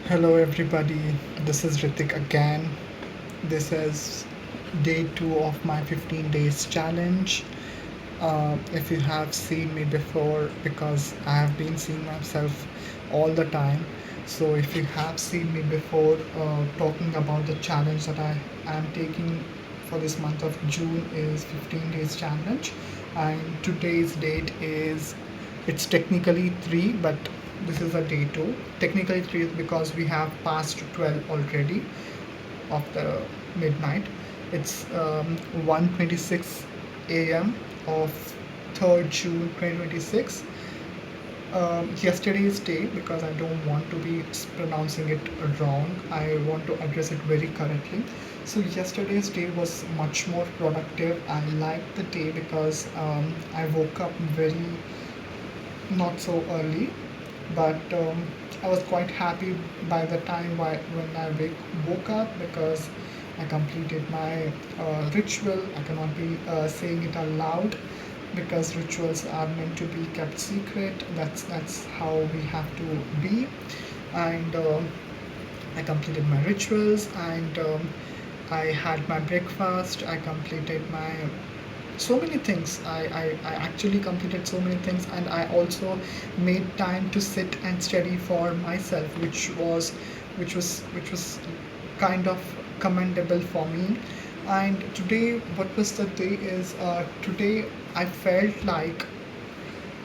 Hello, everybody. This is Ritik again. This is day two of my 15 days challenge. If you have seen me before, because I have been seeing myself all the time. So, if you have seen me before talking about the challenge that I am taking for this month of June is 15 days challenge, and today's date is it's technically 3, but this is a day 2. Technically 3 because we have passed 12 already of the midnight. It's 1:26 a.m. of 3rd June 2026. Yesterday's day, because I don't want to be pronouncing it wrong, I want to address it very correctly. So yesterday's day was much more productive. I liked the day because I woke up very not so early, but I was quite happy by the time when I woke up because I completed my ritual. I cannot be saying it aloud because rituals are meant to be kept secret. That's how we have to be, and I completed my rituals, and I had my breakfast. I completed my so many things. I actually completed so many things, and I also made time to sit and study for myself, which was kind of commendable for me. And today, what was the day is today I felt like,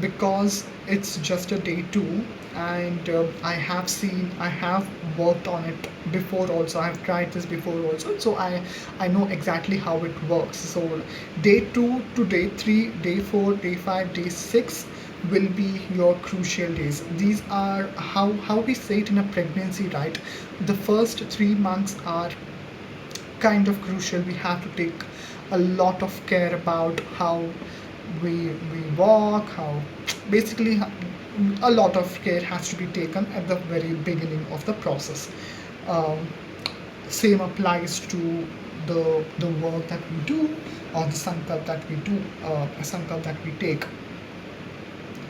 because it's just a day two, and I have worked on it before also. I have tried this before also, so I know exactly how it works. So day two to day three, day four, day five, day six will be your crucial days. These are how we say it in a pregnancy, right? The first 3 months are kind of crucial. We have to take a lot of care about how we walk, how basically a lot of care has to be taken at the very beginning of the process. Um, Same applies to the work that we do, or the sankalp that we do, a sankalp that we take.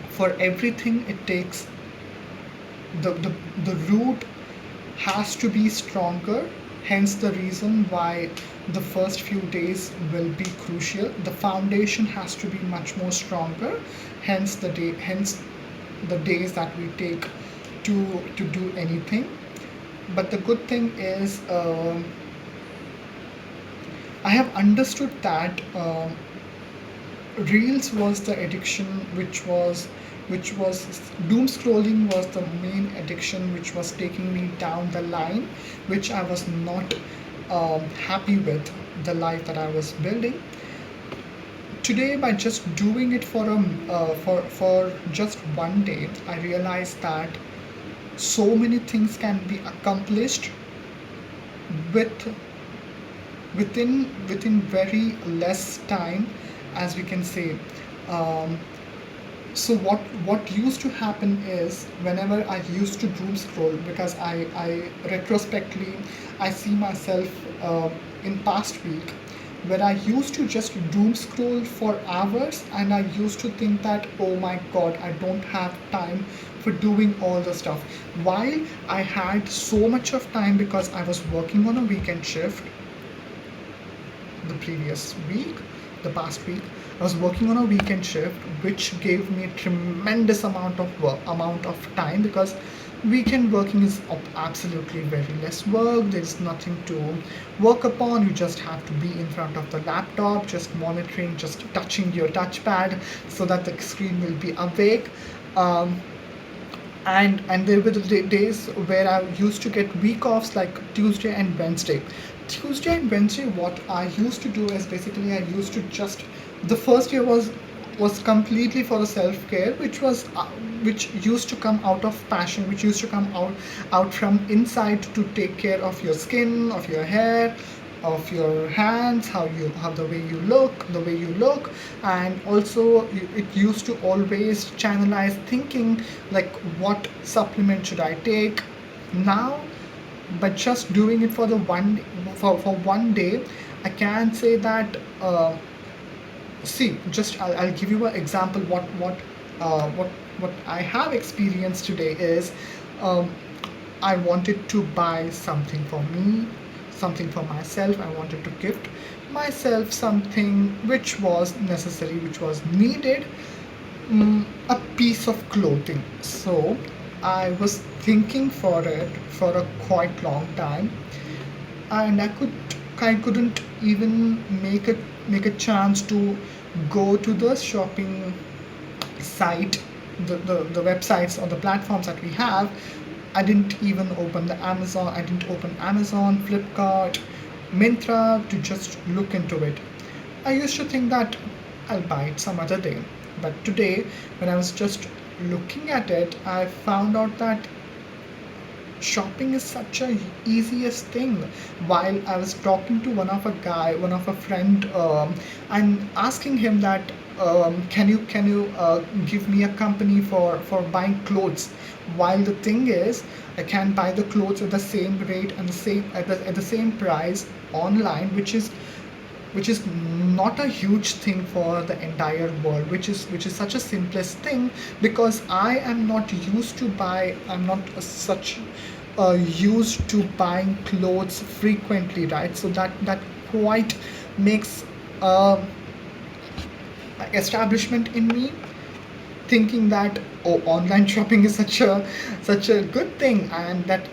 For everything, it takes the the, the root has to be stronger, hence the reason why the first few days will be crucial. The foundation has to be much more stronger, hence the days that we take to do anything. But the good thing is, I have understood that reels was the addiction, which was doom scrolling was the main addiction, which was taking me down the line, which I was not happy with the life that I was building. Today, by just doing it for just one day, I realized that so many things can be accomplished with within very less time, as we can say. um, so what used to happen is, whenever I used to doom scroll, because I retrospectively I see myself in past week, where I used to just doom scroll for hours, and I used to think that, oh my god, I don't have time for doing all the stuff, while I had so much of time because I was working on a weekend shift the previous week, the past week. I was working on a weekend shift, which gave me a tremendous amount of time, because weekend working is absolutely very less work. There's nothing to work upon. You just have to be in front of the laptop, just monitoring, just touching your touchpad so that the screen will be awake. Um, and there were the days where I used to get week offs, like Tuesday and Wednesday. Tuesday and Wednesday, what I used to do is, basically I used to just, the first year was completely for the self care, which used to come out of passion, which used to come out from inside, to take care of your skin, of your hair, of your hands, how the way you look. And also it used to always channelize thinking, like, what supplement should I take now. But just doing it for the for one day, I can say that, see, just I'll give you an example. What I have experienced today is, um, I wanted to buy something for me, something for myself. I wanted to gift myself something which was necessary, which was needed, a piece of clothing. So I was thinking for it for a quite long time, and I couldn't even make a chance to go to the shopping site, the websites or the platforms that we have. I didn't even open the Amazon. I didn't open Amazon, Flipkart, Mintra to just look into it. I used to think that I'll buy it some other day. But today, when I was just looking at it, I found out that shopping is such a easiest thing. While I was talking to one of a friend, and asking him that, can you give me a company for buying clothes, while the thing is I can buy the clothes at the same rate and at the same price online, which is not a huge thing for the entire world, which is such a simplest thing, because I'm not such used to buying clothes frequently, right? So that quite makes uh, establishment in me, thinking that, oh, online shopping is such a good thing, and that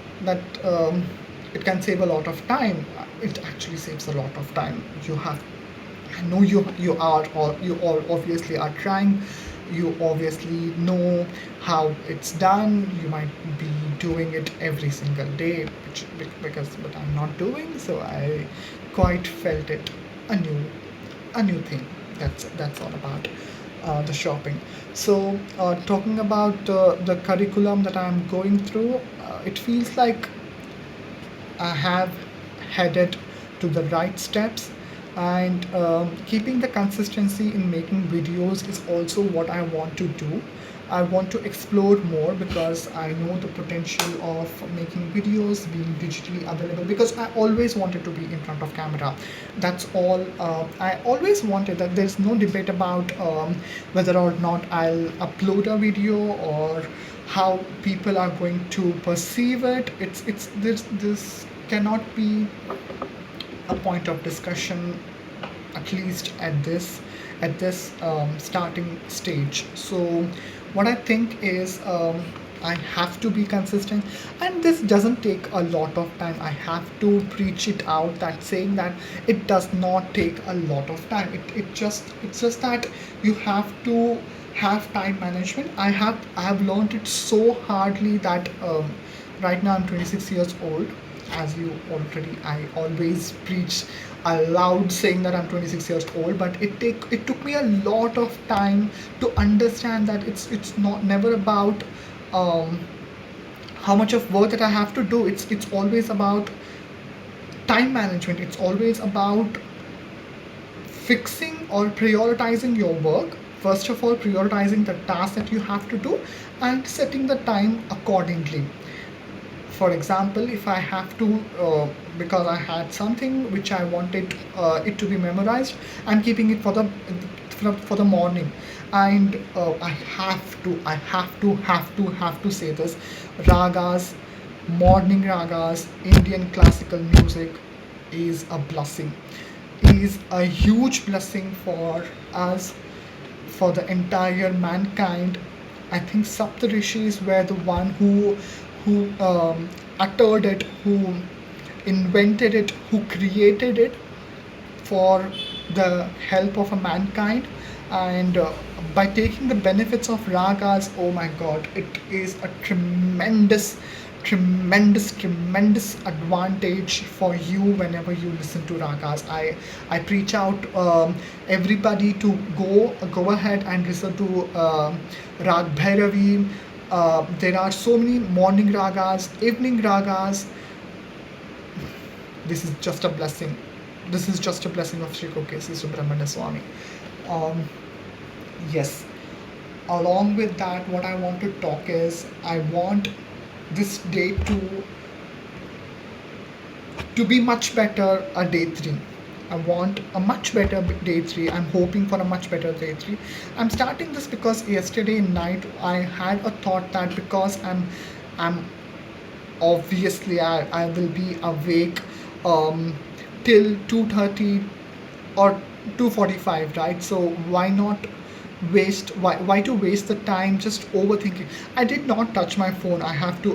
it can save a lot of time. It actually saves a lot of time. I know you all obviously are trying. You obviously know how it's done. You might be doing it every single day, because but I'm not doing. So I quite felt it a new thing. That's all about the shopping. So talking about the curriculum that I'm going through, it feels like I have headed to the right steps, and keeping the consistency in making videos is also what I want to do. I want to explore more, because I know the potential of making videos being digitally available, because I always wanted to be in front of camera. That's all. I always wanted that. There's no debate about whether or not I'll upload a video, or how people are going to perceive it. It's this cannot be a point of discussion, at least at this starting stage. So what I think is, I have to be consistent, and this doesn't take a lot of time. I have to preach it out, that saying that it does not take a lot of time. It's just that you have to have time management. I have learned it so hardly that, right now I'm 26 years old. As you already, I always preach aloud saying that I'm 26 years old, but it took me a lot of time to understand that it's not never about um, how much of work that I have to do. It's always about time management. It's always about fixing or prioritizing your work. First of all, prioritizing the task that you have to do, and setting the time accordingly. For example, if I have to, because I had something which I wanted it to be memorized, I'm keeping it for the morning. And I have to say this: ragas, morning ragas, Indian classical music is a blessing, is a huge blessing for us, for the entire mankind. I think Saptarishis were the one who uttered it, who invented it, who created it for the help of a mankind. And by taking the benefits of ragas, oh my god, it is a tremendous advantage for you whenever you listen to ragas. I preach out, everybody to go ahead and listen to rag bhairavi. There are so many morning ragas, evening ragas. This is just a blessing. This is just a blessing of Sri Kokesi Subramanya Swami. Um, yes. Along with that, what I want to talk is, I want this day to be much better a day three. I want a much better day three. I'm hoping for a much better day three. I'm starting this because yesterday night I had a thought that, because I'm obviously I will be awake um, till 2:30 or 2:45, right? So why to waste the time just overthinking? I did not touch my phone. I have to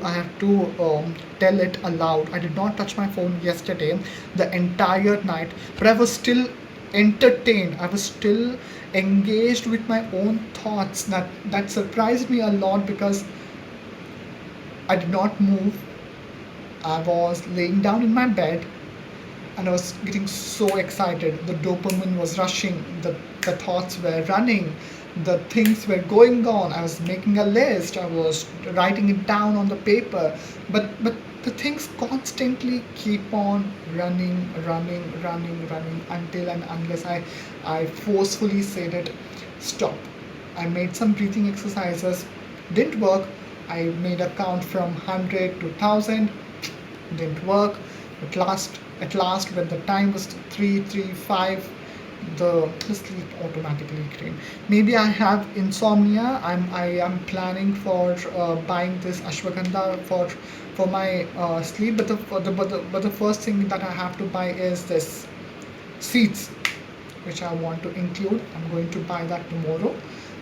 tell it aloud. I did not touch my phone yesterday the entire night, but I was still entertained. I was still engaged with my own thoughts. That surprised me a lot because I did not move. I was laying down in my bed and I was getting so excited. The dopamine was rushing, the thoughts were running, the things were going on. I was making a list, I was writing it down on the paper, but the things constantly keep on running until and unless I forcefully said it, stop. I made some breathing exercises, didn't work. I made a count from 100 to 1000, didn't work. At last, when the time was 3:35, the sleep automatically came. Maybe I have insomnia. I am planning for buying this ashwagandha for my sleep. But the first thing that I have to buy is this seeds, which I want to include. I'm going to buy that tomorrow.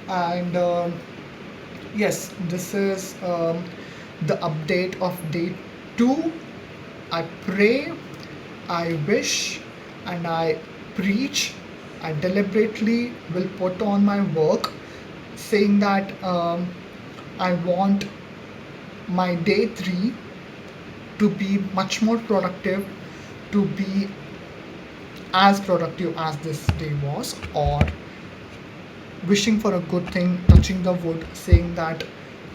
And yes, this is the update of day 2. I pray, I wish, and I preach. I deliberately will put on my work, saying that I want my day 3 to be much more productive, to be as productive as this day was, or wishing for a good thing, touching the wood, saying that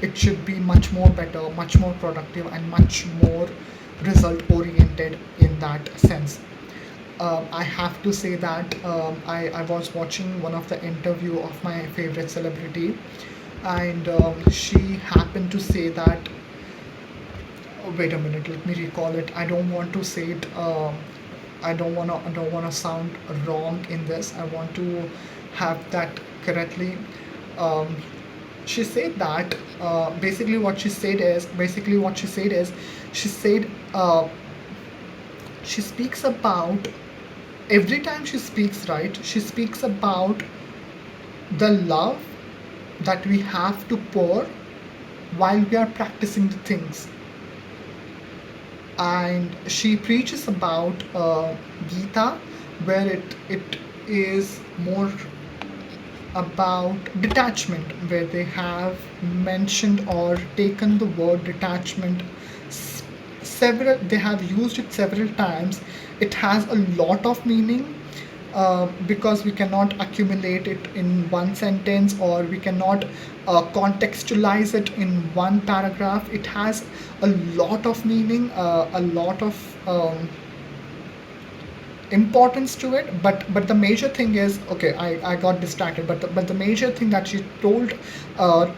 it should be much more better, much more productive, and much more result oriented in that sense. I have to say that I was watching one of the interview of my favorite celebrity, and she happened to say that, oh, wait a minute, let me recall it. I don't want to say it. I don't wanna sound wrong in this. I want to have that correctly. Um, she said that basically what she said is she said she speaks about, every time she speaks, right, she speaks about the love that we have to pour while we are practicing the things. And she preaches about Gita, where it is more about detachment, where they have mentioned or taken the word detachment several, they have used it several times. It has a lot of meaning, because we cannot accumulate it in one sentence, or we cannot contextualize it in one paragraph. It has a lot of meaning, a lot of importance to it. But the major thing is, okay, I got distracted, but the major thing that she told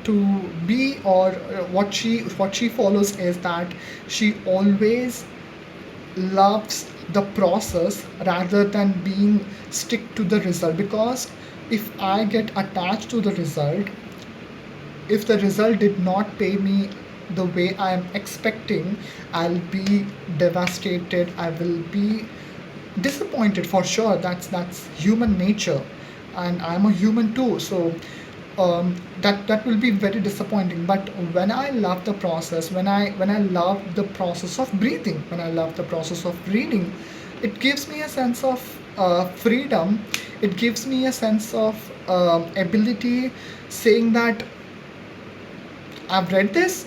to be, or what she follows, is that she always loves the process rather than being stick to the result. Because if I get attached to the result, if the result did not pay me the way I am expecting, I'll be devastated. I will be disappointed for sure. That's human nature, and I'm a human too. So that will be very disappointing. But when I love the process, when I love the process of breathing, when I love the process of reading, it gives me a sense of freedom. It gives me a sense of ability, saying that I've read this,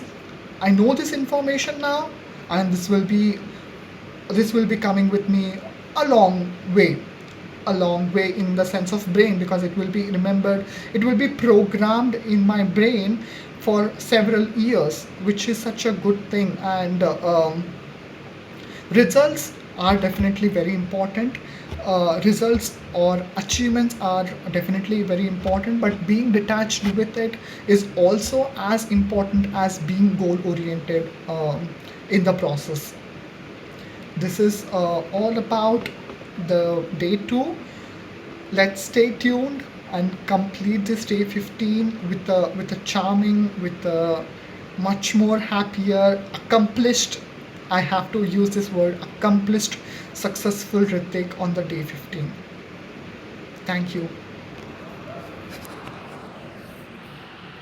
I know this information now, and this will be coming with me a long way, a long way in the sense of brain, because it will be remembered, it will be programmed in my brain for several years, which is such a good thing. And results are definitely very important. Results or achievements are definitely very important, but being detached with it is also as important as being goal oriented in the process. This is all about the day 2. Let's stay tuned and complete this day 15 with a charming, with a much more happier, accomplished I have to use this word, accomplished successful Ritik on the day 15. Thank you.